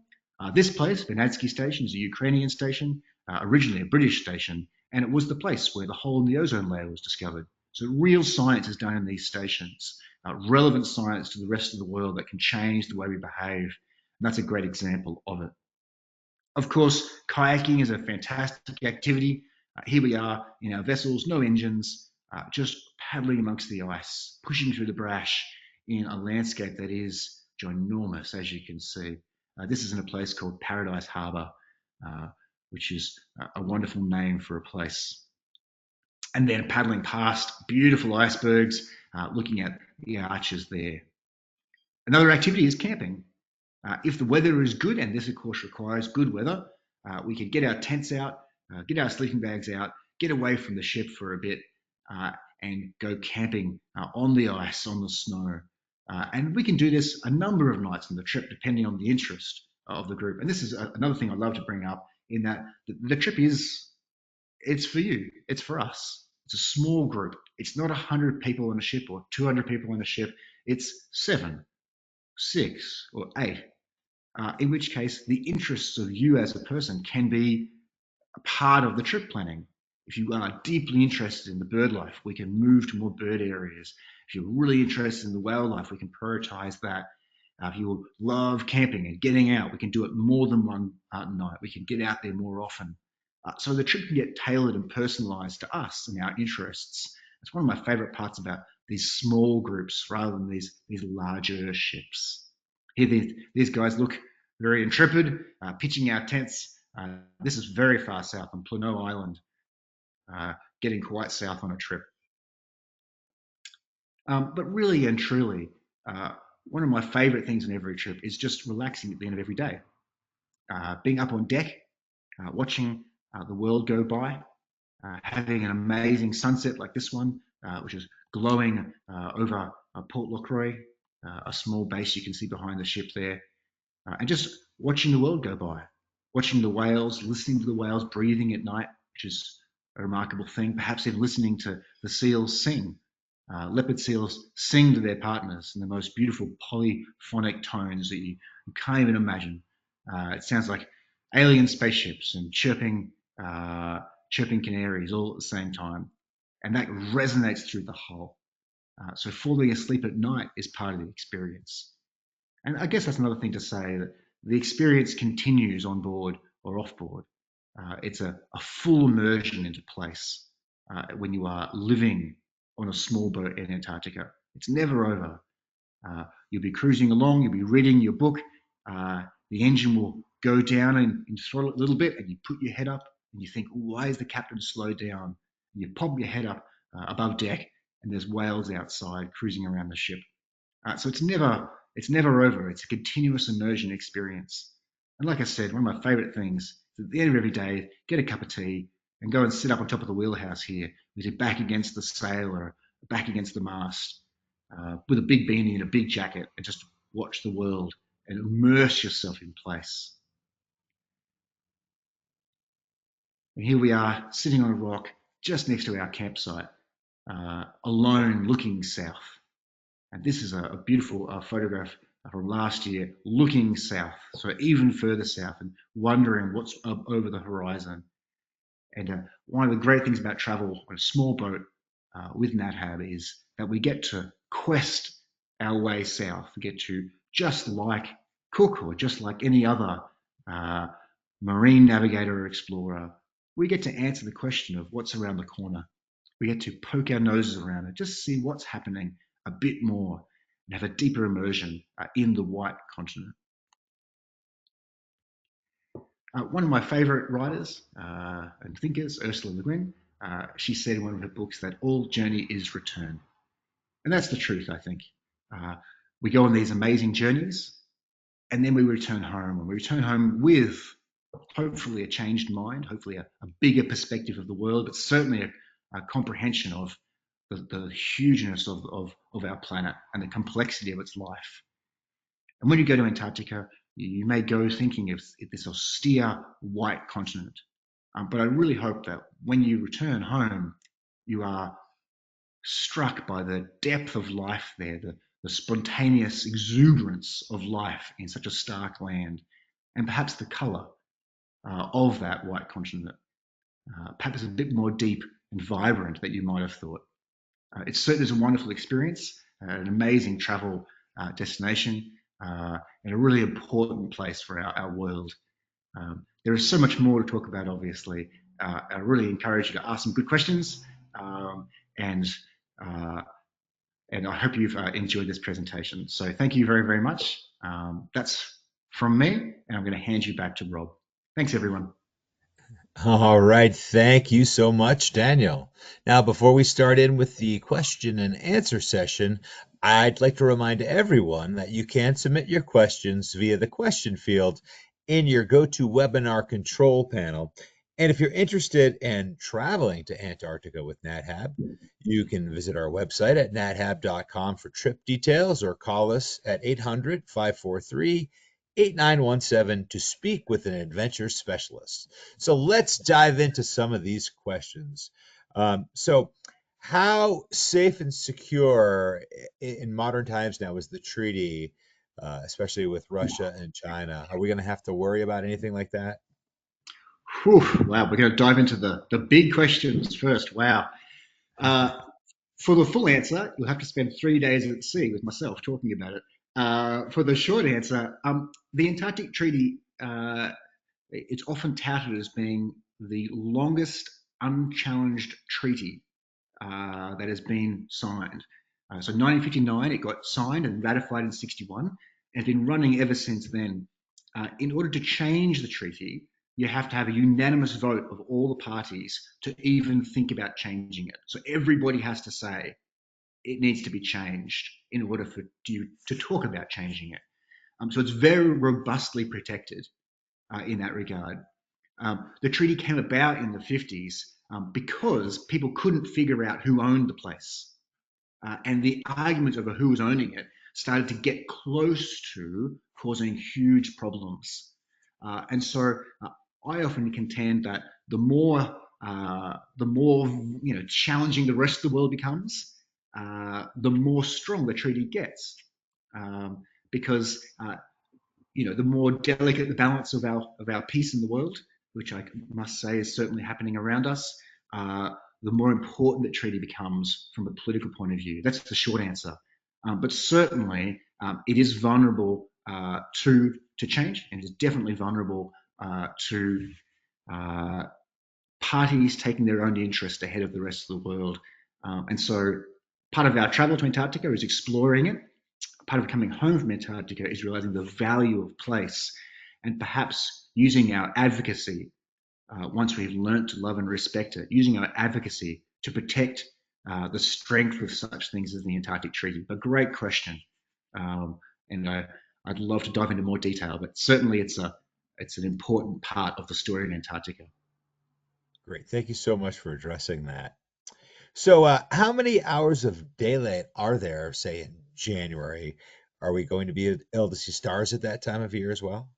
This place, Vernadsky Station, is a Ukrainian station, originally a British station, and it was the place where the hole in the ozone layer was discovered. So real science is done in these stations, relevant science to the rest of the world that can change the way we behave. And that's a great example of it. Of course, kayaking is a fantastic activity. Here we are in our vessels, no engines, just paddling amongst the ice, pushing through the brash in a landscape that is ginormous, as you can see. This is in a place called Paradise Harbour, which is a wonderful name for a place. And then paddling past beautiful icebergs, looking at the arches there. Another activity is camping. If the weather is good, and this of course requires good weather, we can get our tents out, get our sleeping bags out, get away from the ship for a bit, and go camping on the ice, on the snow. And we can do this a number of nights on the trip, depending on the interest of the group. And this is another thing I'd love to bring up, in that the trip it's for you, it's for us. It's a small group. It's not 100 people on a ship or 200 people on a ship. It's 7, 6, or 8. In which case the interests of you as a person can be a part of the trip planning. If you are deeply interested in the bird life, we can move to more bird areas. If you're really interested in the whale life, we can prioritize that. If you love camping and getting out, we can do it more than one night. We can get out there more often. So the trip can get tailored and personalized to us and our interests. It's one of my favorite parts about these small groups rather than these larger ships. Here, these guys look very intrepid, pitching our tents. This is very far south on Plano Island, getting quite south on a trip. But really and truly, one of my favorite things on every trip is just relaxing at the end of every day. Being up on deck, watching the world go by, having an amazing sunset like this one, which is glowing over Port Lacroix, a small base you can see behind the ship there, and just watching the world go by, watching the whales, listening to the whales breathing at night, which is a remarkable thing, perhaps even listening to the seals sing. Leopard seals sing to their partners in the most beautiful polyphonic tones that you can't even imagine. It sounds like alien spaceships and chirping canaries all at the same time. And that resonates through the hull. So falling asleep at night is part of the experience. And I guess that's another thing to say, that the experience continues on board or off board. It's a full immersion into place when you are living on a small boat in Antarctica. It's never over. You'll be cruising along, you'll be reading your book, the engine will go down in throttle a little bit, and you put your head up and you think, why is the captain slowed down? And you pop your head up above deck, and there's whales outside cruising around the ship. So it's never over. It's a continuous immersion experience. And like I said, one of my favorite things is at the end of every day, get a cup of tea and go and sit up on top of the wheelhouse here with your back against the sail or back against the mast, with a big beanie and a big jacket, and just watch the world and immerse yourself in place. And here we are sitting on a rock just next to our campsite, alone looking south. And this is a beautiful photograph from last year, looking south, so even further south, and wondering what's up over the horizon. And one of the great things about travel on a small boat with NatHab is that we get to quest our way south. We get to, just like Cook or just like any other marine navigator or explorer, we get to answer the question of what's around the corner. We get to poke our noses around and just see what's happening a bit more and have a deeper immersion in the white continent. One of my favorite writers and thinkers, Ursula Le Guin, she said in one of her books that all journey is return. And that's the truth, I think. We go on these amazing journeys and then we return home. And we return home with hopefully a changed mind, hopefully a bigger perspective of the world, but certainly a comprehension of the hugeness of our planet and the complexity of its life. And when you go to Antarctica, you may go thinking of this austere white continent. But I really hope that when you return home, you are struck by the depth of life there, the spontaneous exuberance of life in such a stark land, and perhaps the colour of that white continent, perhaps a bit more deep and vibrant than you might have thought. It certainly is a wonderful experience, an amazing travel destination, and a really important place for our world. There is so much more to talk about, obviously. I really encourage you to ask some good questions, and uh, and I hope you've enjoyed this presentation. So thank you very, very much. That's from me, and I'm going to hand you back to Rob. Thanks, everyone. All right, thank you so much, Daniel. Now, before we start in with the question and answer session, I'd like to remind everyone that you can submit your questions via the question field in your GoToWebinar control panel. And if you're interested in traveling to Antarctica with NatHab, you can visit our website at nathab.com for trip details or call us at 800-543-8917 to speak with an adventure specialist. So let's dive into some of these questions. So, how safe and secure in modern times now is the treaty, especially with Russia and China? Are we going to have to worry about anything like that? Whew, wow, we're going to dive into the big questions first. Wow. Uh, for the full answer, you'll have to spend 3 days at sea with myself talking about it. For the short answer, the Antarctic Treaty, it's often touted as being the longest unchallenged treaty that has been signed. So 1959, it got signed and ratified in 61, and it's been running ever since then. In order to change the treaty, you have to have a unanimous vote of all the parties to even think about changing it. So everybody has to say it needs to be changed in order for you to talk about changing it. So it's very robustly protected in that regard. The treaty came about in the 50s because people couldn't figure out who owned the place. And the arguments over who was owning it started to get close to causing huge problems. And so I often contend that the more challenging the rest of the world becomes, the more strong the treaty gets, because the more delicate the balance of our peace in the world, which I must say is certainly happening around us, the more important the treaty becomes from a political point of view. That's the short answer. But certainly, it is vulnerable to change, and it is definitely vulnerable to parties taking their own interest ahead of the rest of the world. And so, part of our travel to Antarctica is exploring it. Part of coming home from Antarctica is realizing the value of place and perhaps using our advocacy, once we've learnt to love and respect it, using our advocacy to protect the strength of such things as the Antarctic Treaty. A great question. And I'd love to dive into more detail, but certainly it's an important part of the story in Antarctica. Great. Thank you so much for addressing that. So, how many hours of daylight are there, say, in January? Are we going to be able to see stars at that time of year as well?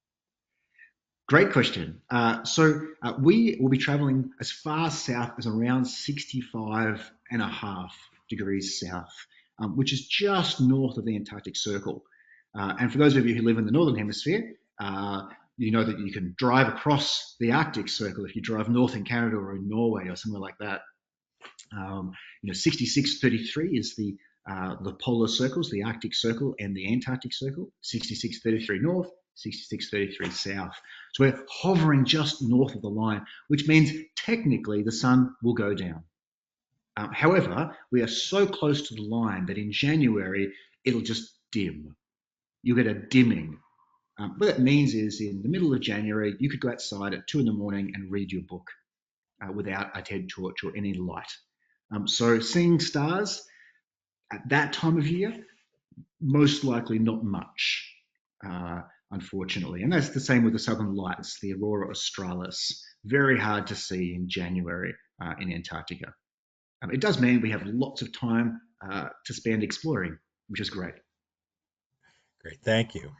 Great question. So we will be traveling as far south as around 65.5 degrees south, which is just north of the Antarctic Circle. And for those of you who live in the Northern Hemisphere, you know that you can drive across the Arctic Circle if you drive north in Canada or in Norway or somewhere like that. 6633 is the polar circles, the Arctic Circle and the Antarctic Circle. 6633 north, 6633 south. So we're hovering just north of the line, which means technically the sun will go down. However, we are so close to the line that in January it'll just dim. You'll get a dimming. What that means is in the middle of January, you could go outside at 2 in the morning and read your book without a TED torch or any light. So seeing stars at that time of year, most likely not much, unfortunately. And that's the same with the Southern Lights, the Aurora Australis. Very hard to see in January in Antarctica. It does mean we have lots of time to spend exploring, which is great. Great. Thank you.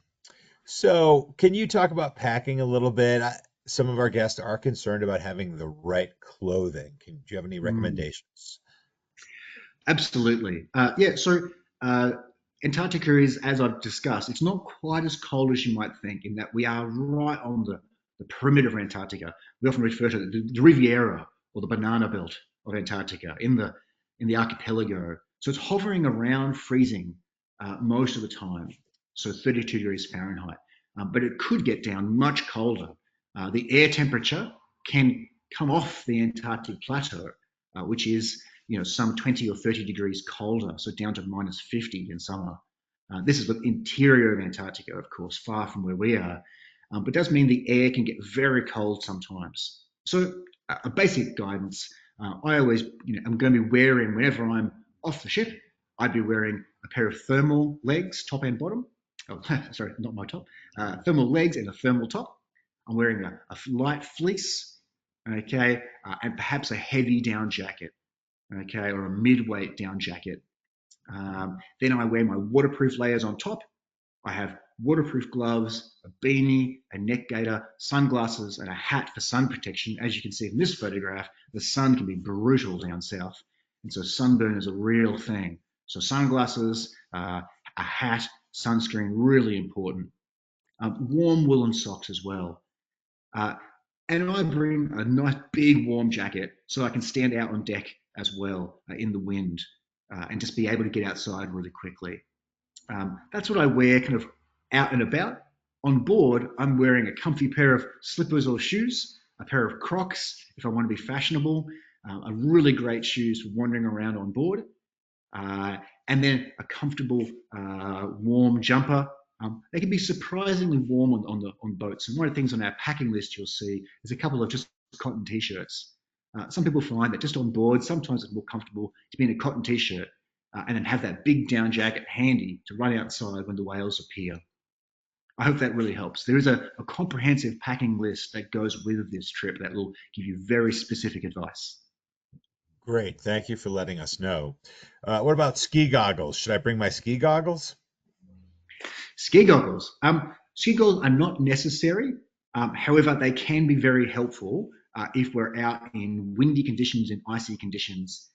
So, can you talk about packing a little bit? some of our guests are concerned about having the right clothing. Do you have any Mm. recommendations? Absolutely. Yeah, so uh, Antarctica is, as I've discussed, it's not quite as cold as you might think, in that we are right on the perimeter of Antarctica. We often refer to the Riviera or the banana belt of Antarctica in the archipelago. So it's hovering around freezing most of the time, so 32 degrees Fahrenheit. But it could get down much colder. The air temperature can come off the Antarctic plateau, which is some 20 or 30 degrees colder, so down to minus 50 in summer. This is the interior of Antarctica, of course, far from where we are, but it does mean the air can get very cold sometimes. So, a basic guidance, I always, I'm going to be wearing, whenever I'm off the ship, I'd be wearing a pair of thermal legs, top and bottom. Oh, sorry, not my top. Thermal legs and a thermal top. I'm wearing a light fleece, okay, and perhaps a heavy down jacket, okay, or a mid-weight down jacket. Then I wear my waterproof layers on top. I have waterproof gloves, a beanie, a neck gaiter, sunglasses, and a hat for sun protection. As you can see in this photograph, the sun can be brutal down south, and so sunburn is a real thing. So sunglasses, a hat, sunscreen, really important. Warm woolen socks as well. Uh, and I bring a nice big warm jacket so I can stand out on deck as well in the wind and just be able to get outside really quickly. That's what I wear kind of out and about. On board, I'm wearing a comfy pair of slippers or shoes, a pair of Crocs if I want to be fashionable, a really great shoes for wandering around on board, uh, and then a comfortable warm jumper. They can be surprisingly warm on boats. And one of the things on our packing list you'll see is a couple of just cotton t-shirts. Some people find that just on board, sometimes it's more comfortable to be in a cotton t-shirt and then have that big down jacket handy to run outside when the whales appear. I hope that really helps. There is a comprehensive packing list that goes with this trip that will give you very specific advice. Great. Thank you for letting us know. What about ski goggles? Should I bring my ski goggles? Ski goggles. Ski goggles are not necessary. However, they can be very helpful if we're out in windy conditions and icy conditions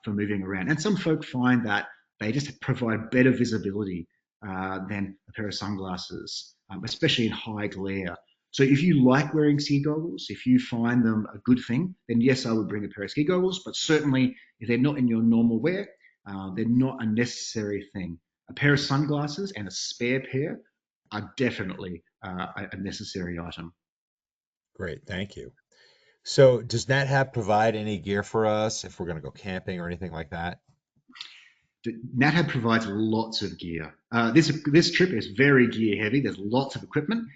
for moving around. And some folk find that they just provide better visibility than a pair of sunglasses, especially in high glare. So if you like wearing ski goggles, if you find them a good thing, then yes, I would bring a pair of ski goggles. But certainly, if they're not in your normal wear, they're not a necessary thing. A pair of sunglasses and a spare pair are definitely a necessary item. Great. Thank you. So, does NatHab provide any gear for us if we're going to go camping or anything like that? NatHab provides lots of gear. This trip is very gear heavy. There's lots of equipment.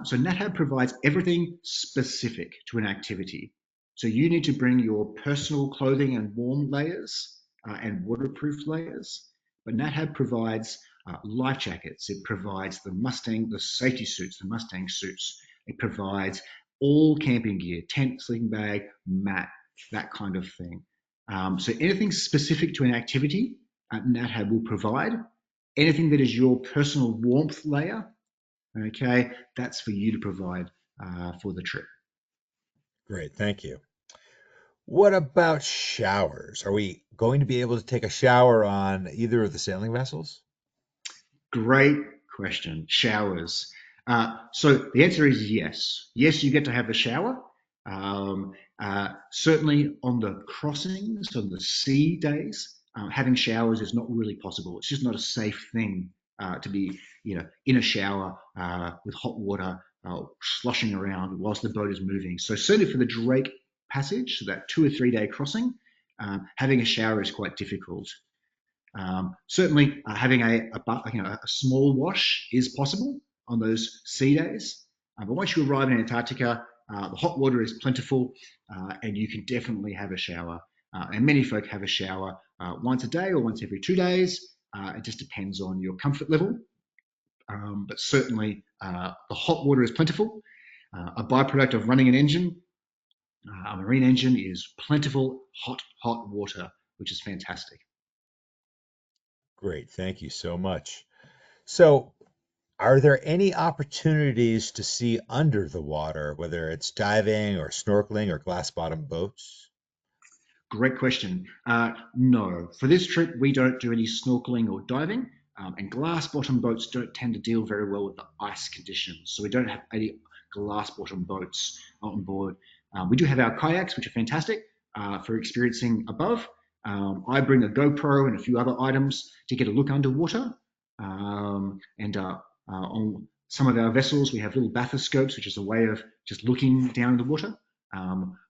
So NatHab provides everything specific to an activity. So you need to bring your personal clothing and warm layers and waterproof layers. But NatHab provides life jackets. It provides the safety suits, the Mustang suits. It provides all camping gear, tent, sleeping bag, mat, that kind of thing. So anything specific to an activity, NatHab will provide. Anything that is your personal warmth layer, okay, that's for you to provide for the trip. Great. Thank you. What about showers? Are we going to be able to take a shower on either of the sailing vessels? Great question. Showers. So the answer is yes. Yes, you get to have a shower. Certainly on the crossings, on the sea days, having showers is not really possible. It's just not a safe thing to be, in a shower with hot water sloshing around whilst the boat is moving. So certainly for the Drake passage, so that 2 or 3 day crossing, having a shower is quite difficult. Certainly, having a small wash is possible on those sea days. But once you arrive in Antarctica, the hot water is plentiful, and you can definitely have a shower. And many folk have a shower once a day or once every 2 days. It just depends on your comfort level. But certainly, the hot water is plentiful. A byproduct of running an engine, a marine engine, is plentiful hot water, which is fantastic. Great. Thank you so much. So, Are there any opportunities to see under the water, whether it's diving or snorkeling or glass bottom boats? Great question. No, for this trip, we don't do any snorkeling or diving, and glass bottom boats don't tend to deal very well with the ice conditions. So we don't have any glass bottom boats on board. We do have our kayaks, which are fantastic for experiencing above. I bring a GoPro and a few other items to get a look underwater. On some of our vessels, we have little bathyscopes, which is a way of just looking down in the water.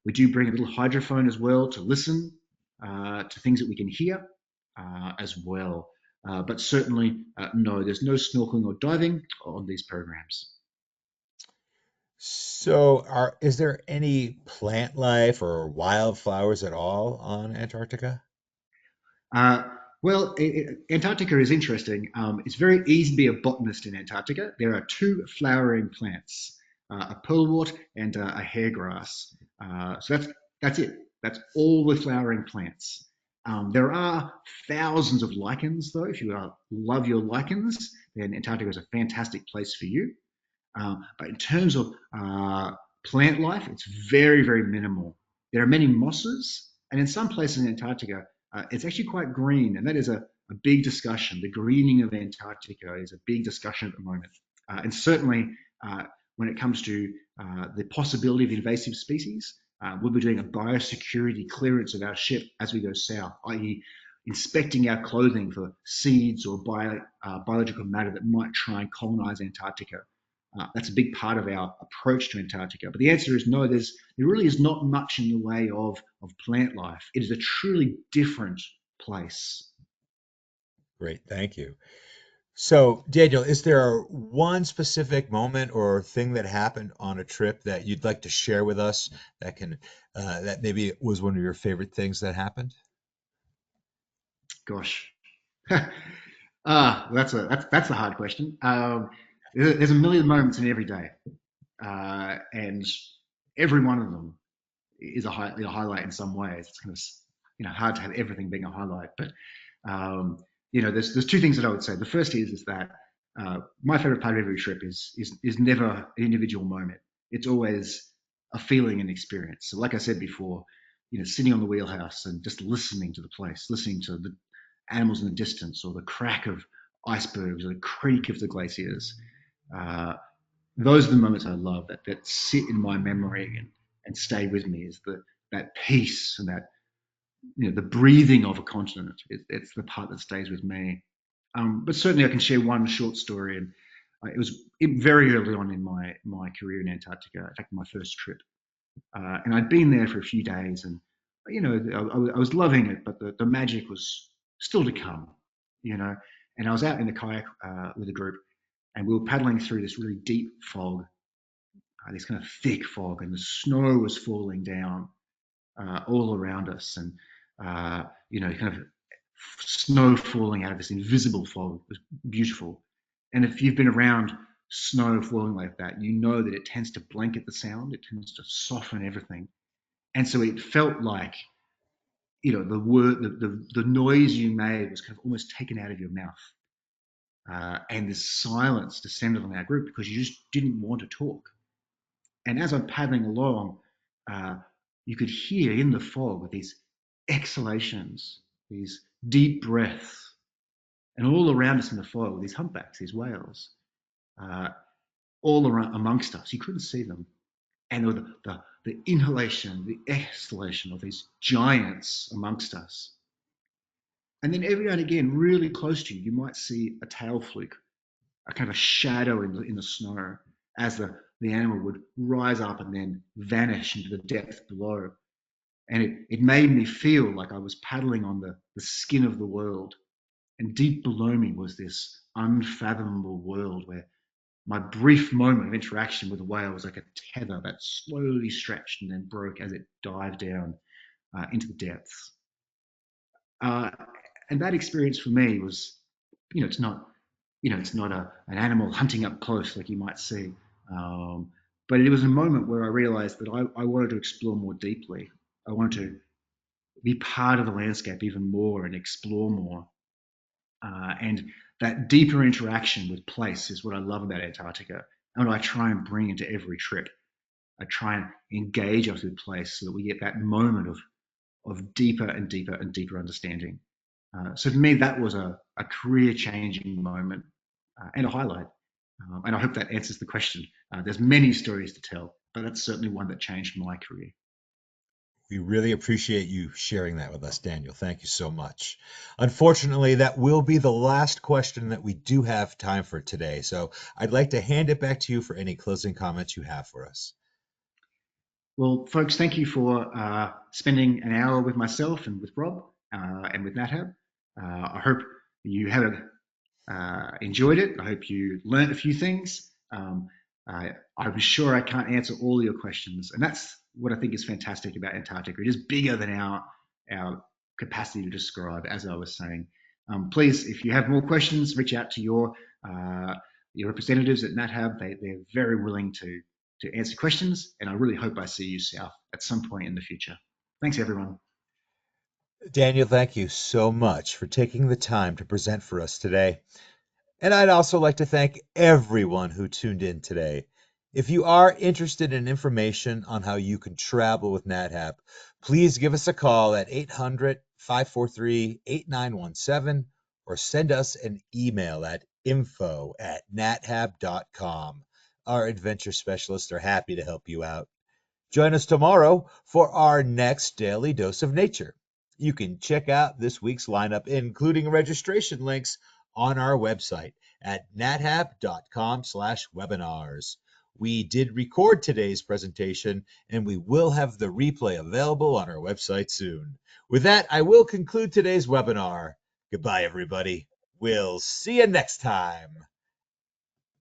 We do bring a little hydrophone as well to listen to things that we can hear as well. But certainly, no, there's no snorkeling or diving on these programs. So, is there any plant life or wildflowers at all on Antarctica? Uh, Antarctica is interesting. It's very easy to be a botanist in Antarctica. There are two flowering plants, a pearlwort and a hairgrass. So that's it. That's all the flowering plants. There are thousands of lichens, though. If you love your lichens, then Antarctica is a fantastic place for you. But in terms of plant life, it's very, very minimal. There are many mosses, and in some places in Antarctica, it's actually quite green, and that is a big discussion. The greening of Antarctica is a big discussion at the moment. And certainly, when it comes to the possibility of invasive species, we'll be doing a biosecurity clearance of our ship as we go south, i.e., inspecting our clothing for seeds or biological matter that might try and colonize Antarctica. That's a big part of our approach to Antarctica. But the answer is no, there really is not much in the way of plant life. It is a truly different place. Great, thank you. So, Daniel, is there one specific moment or thing that happened on a trip that you'd like to share with us that maybe was one of your favorite things that happened? Gosh. That's a hard question. There's a million moments in every day, and every one of them is a highlight in some ways. It's kind of hard to have everything being a highlight, but um, there's two things that I would say. The first is that my favorite part of every trip is never an individual moment. It's always a feeling and experience. So, like I said before, sitting on the wheelhouse and just listening to the place, listening to the animals in the distance, or the crack of icebergs, or the creak of the glaciers. Uh, those are the moments I love that sit in my memory and stay with me. Is that peace and that the breathing of a continent. It's the part that stays with me. But certainly, I can share one short story, and very early on in my career in Antarctica. In fact, my first trip, and I'd been there for a few days, and I was loving it, but the magic was still to come. You know, and I was out in the kayak with a group, and we were paddling through this really deep fog, this kind of thick fog, and the snow was falling down all around us, and kind of snow falling out of this invisible fog. It was beautiful. And if you've been around snow falling like that, you know that it tends to blanket the sound, it tends to soften everything. And so it felt like, the word, the noise you made was kind of almost taken out of your mouth. And this silence descended on our group because you just didn't want to talk. And as I'm paddling along, uh, you could hear in the fog these exhalations, these deep breaths, and all around us in the fog, these humpbacks, these whales, uh, all around amongst us. You couldn't see them, and the inhalation, the exhalation of these giants amongst us. And then every now and again, really close to you, you might see a tail fluke, a kind of shadow in the snow as the animal would rise up and then vanish into the depth below. And it made me feel like I was paddling on the skin of the world. And deep below me was this unfathomable world where my brief moment of interaction with the whale was like a tether that slowly stretched and then broke as it dived down into the depths. Uh, and that experience for me was, it's not, it's not an animal hunting up close like you might see. Um, but it was a moment where I realized that I wanted to explore more deeply. I wanted to be part of the landscape even more and explore more. And that deeper interaction with place is what I love about Antarctica, and what I try and bring into every trip. I try and engage us with place so that we get that moment of deeper and deeper and deeper understanding. So for me, that was a career changing moment and a highlight. And I hope that answers the question. There's many stories to tell, but that's certainly one that changed my career. We really appreciate you sharing that with us, Daniel. Thank you so much. Unfortunately, that will be the last question that we do have time for today. So I'd like to hand it back to you for any closing comments you have for us. Well, folks, thank you for spending an hour with myself and with Rob and with NatHab. I hope you have enjoyed it. I hope you learned a few things. I'm sure I can't answer all your questions, and that's what I think is fantastic about Antarctica. It is bigger than our capacity to describe, as I was saying. Please, if you have more questions, reach out to your representatives at NatHab. They're very willing to answer questions, and I really hope I see you south at some point in the future. Thanks, everyone. Daniel, thank you so much for taking the time to present for us today. And I'd also like to thank everyone who tuned in today. If you are interested in information on how you can travel with NatHab, please give us a call at 800-543-8917 or send us an email at info@nathab.com. Our adventure specialists are happy to help you out. Join us tomorrow for our next Daily Dose of Nature. You can check out this week's lineup, including registration links, on our website at nathab.com/webinars. We did record today's presentation, and we will have the replay available on our website soon. With that, I will conclude today's webinar. Goodbye, everybody. We'll see you next time.